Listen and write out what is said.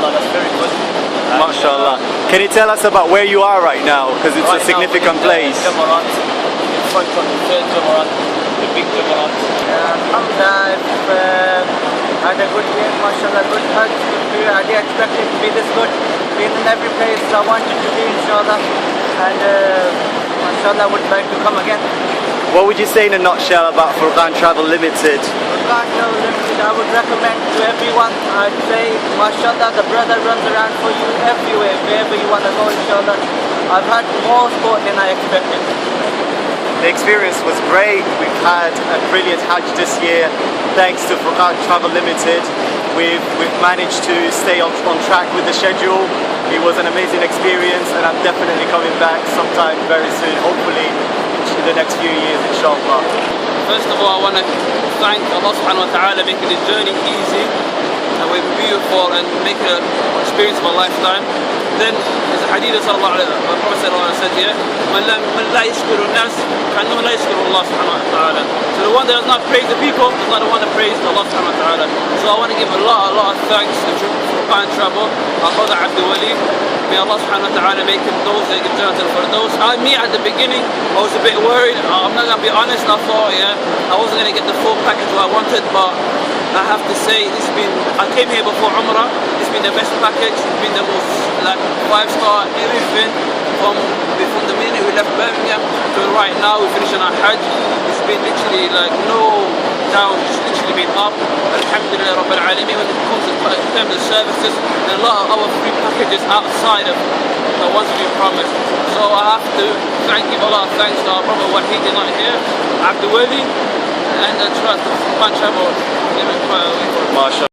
mashallah, that's very good. MashaAllah. Can you tell us about where you are right now? Because it's Right a significant now we're in place. Jamarat, in front of the third Jamarat, the big Jamarat. Alhamdulillah, I've had a good year, mashallah, good Hajj, good year. I didn't expect it to be this good. Been in every place I wanted to be, inshallah. And mashallah, would like to come again. What would you say in a nutshell about Furqan Travel Limited? Furqan Travel Limited, I would recommend to everyone. I'd say, mashallah, the brother runs around for you everywhere, wherever you want to go, inshallah. I've had more support than I expected. The experience was great. We've had a brilliant Hajj this year thanks to Furqan Travel Limited. We've managed to stay on track with the schedule. It was an amazing experience and I'm definitely coming back sometime very soon, hopefully in the next few years, inshallah. First of all, I want to thank Allah subhanahu wa ta'ala making the journey easy and beautiful and make an experience of a lifetime. Then there's a hadith of the Prophet said here, من لا يشكر الناس كأنه لا يشكر الله سبحانه وتعالى. So the one that does not praise the people is not the one that praises Allah subhanahu wa ta'ala. So I want to give a lot of thanks to Furqan Travel, our brother Abdul Wali. May Allah subhanahu wa ta'ala make him those that give Jannah for those. Me at the beginning, I was a bit worried. I'm not going to be honest, I thought I wasn't going to get the full package what I wanted, but I have to say I came here before Umrah, it's been the best package, it's been the most 5-star, everything from the minute we left Birmingham to right now we're finishing our Hajj. It's been literally no down, just literally been up. Alhamdulillah Rabbil Alameen. When it comes to terms of services, there are a lot of our free packages outside of the ones we promised. So I have to give a lot of thanks to our brother Wahid, is not here, Abdul Wali, and the trust of Furqan Travel. MashaAllah.